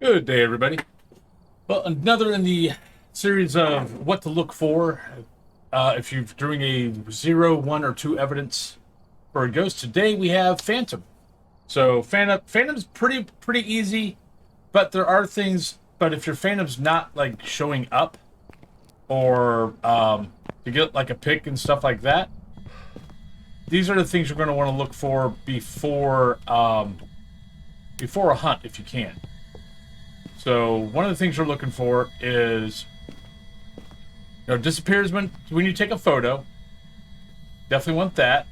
Good day, everybody. Well, another in the series of what to look for if you're doing a zero, one, or two evidence for a ghost. Today we have Phantom. So Phantom's pretty easy, but there are things. But if your Phantom's not like showing up, or to get like a pick and stuff like that, these are the things you're going to want to look for before a hunt if you can. So one of the things you're looking for is, disappears when you take a photo. Definitely want that.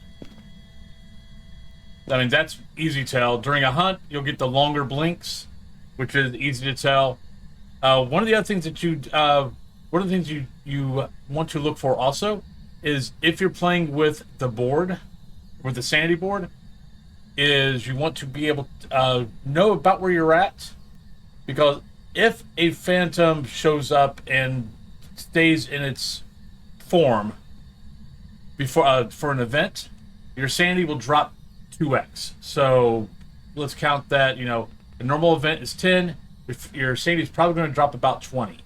I mean, that's easy to tell. During a hunt, you'll get the longer blinks, which is easy to tell. One of the other things one of the things you want to look for also is if you're playing with the board, with the sanity board, is you want to be able to know about where you're at. Because if a phantom shows up and stays in its form before for an event, your sanity will drop 2x. So let's count that. A normal event is 10. If your sanity is probably going to drop about 20.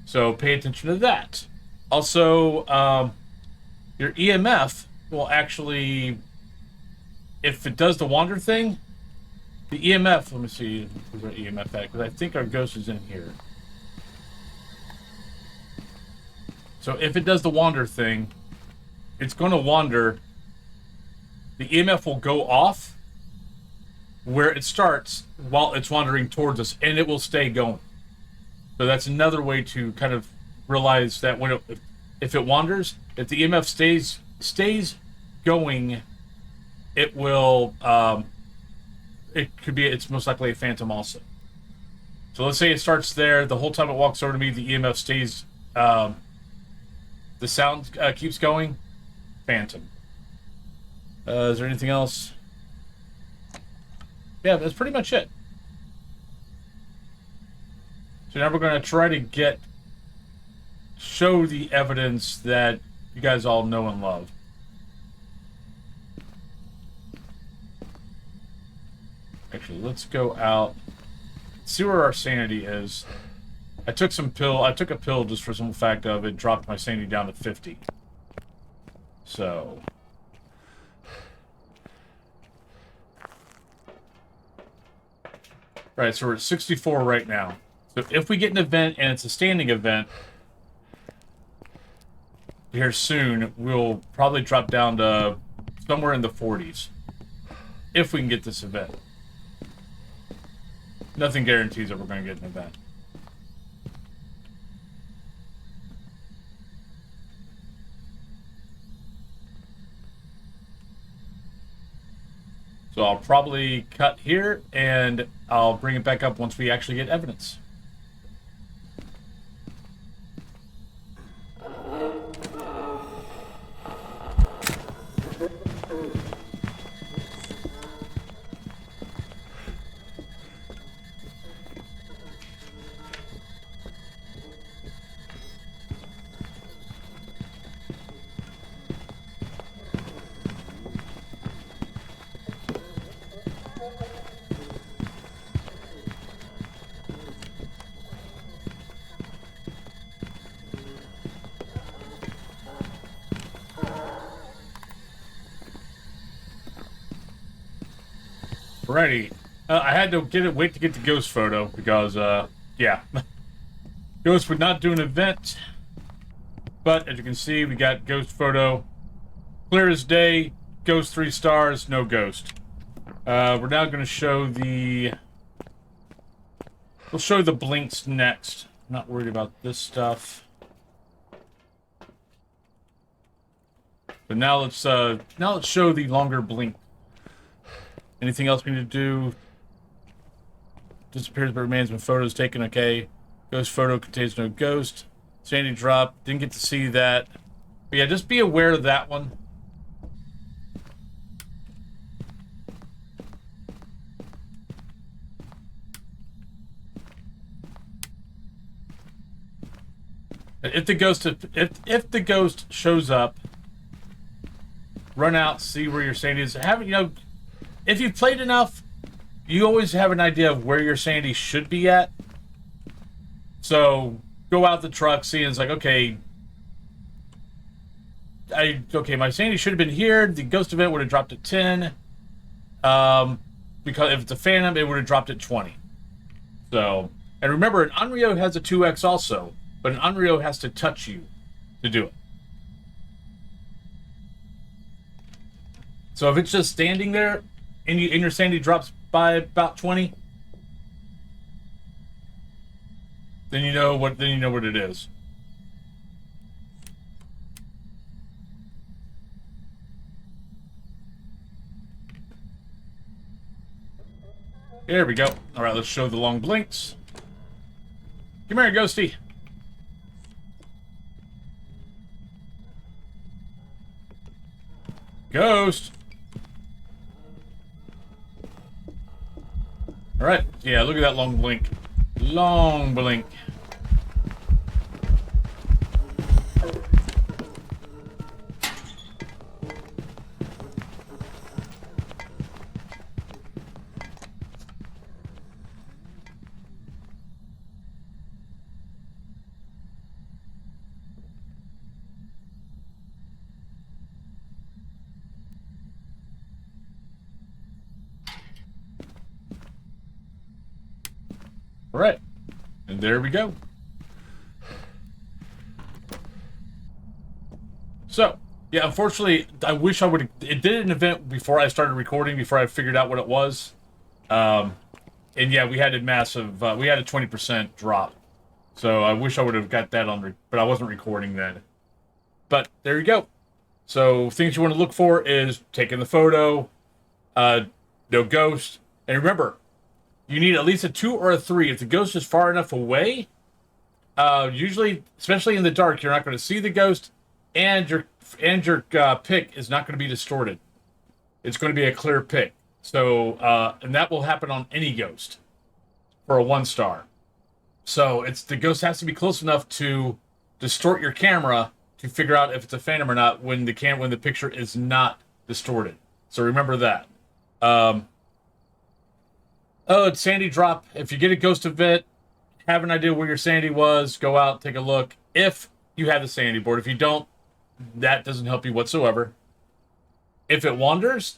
So pay attention to that. Also, your EMF will actually, if it does the wander thing, the EMF, let me see, where's our EMF at? Because I think our ghost is in here. So if it does the wander thing, it's going to wander. The EMF will go off where it starts while it's wandering towards us, and it will stay going. So that's another way to kind of realize that if it wanders, if the EMF stays going, it will. It's most likely a phantom also. So let's say it starts there. The whole time it walks over to me, the EMF stays, the sound keeps going. Phantom. Is there anything else? Yeah, that's pretty much it. So now we're going to try to show the evidence that you guys all know and love. Actually, let's go out, see where our sanity is. I took a pill just for some fact of it dropped my sanity down to 50. So. Right, so we're at 64 right now. So if we get an event and it's a standing event here soon, we'll probably drop down to somewhere in the 40s. If we can get this event. Nothing guarantees that we're going to get an event. So I'll probably cut here, and I'll bring it back up once we actually get evidence. Alrighty. I had to wait to get the ghost photo because, yeah. Ghost would not do an event. But, as you can see, we got ghost photo. Clear as day. Ghost 3 stars. No ghost. We're now going to show we'll show the blinks next. I'm not worried about this stuff. But now let's show the longer blink. Anything else we need to do? Disappears but remains when photo is taken. Okay. Ghost photo contains no ghost. Sandy drop. Didn't get to see that. But yeah, just be aware of that one. If the ghost shows up, run out, see where your sanity is. If you've played enough, you always have an idea of where your sanity should be at. So go out the truck, see, and it's like, okay, my sanity should have been here. The ghost event would have dropped at 10. Because if it's a phantom, it would have dropped at 20. So, and remember, an Unryo has a 2x also, but an Unryo has to touch you to do it. So if it's just standing there and your sanity drops by about 20, then you know what it is. There we go. All right, let's show the long blinks. Come here, Ghosty. Ghost. All right. Yeah, look at that long blink. Long blink. All right. And there we go. So, yeah, unfortunately, I wish I would have... It did an event before I started recording, before I figured out what it was. And yeah, we had a massive... we had a 20% drop. So I wish I would have got that on... But I wasn't recording then. But there you go. So things you want to look for is taking the photo, no ghost. And remember, you need at least a 2 or a 3. If the ghost is far enough away, usually, especially in the dark, you're not going to see the ghost, and your pick is not going to be distorted. It's going to be a clear pick. So, and that will happen on any ghost for a 1-star. So the ghost has to be close enough to distort your camera to figure out if it's a phantom or not when the picture is not distorted. So remember that. Oh, it's sanity drop. If you get a ghost event, have an idea where your sanity was, go out, take a look. If you have the sanity board. If you don't, that doesn't help you whatsoever. If it wanders,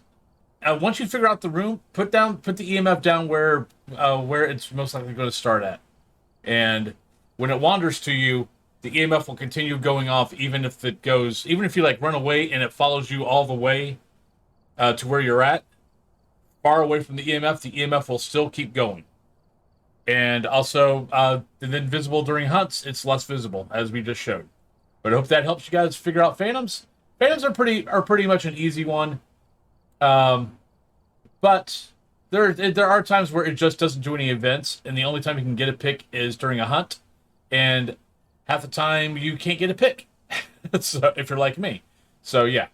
once you figure out the room, put the EMF down where it's most likely going to start at. And when it wanders to you, the EMF will continue going off even if you like run away and it follows you all the way to where you're at. Far away from the EMF will still keep going. And also, then visible during hunts, it's less visible, as we just showed. But I hope that helps you guys figure out phantoms. Phantoms are pretty much an easy one. But there are times where it just doesn't do any events, and the only time you can get a pick is during a hunt. And half the time, you can't get a pick. So, if you're like me. So, yeah.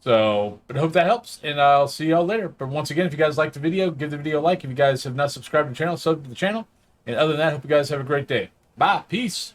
So, but I hope that helps, and I'll see y'all later. But once again, if you guys liked the video, give the video a like. If you guys have not subscribed to the channel, sub to the channel. And other than that, I hope you guys have a great day. Bye. Peace.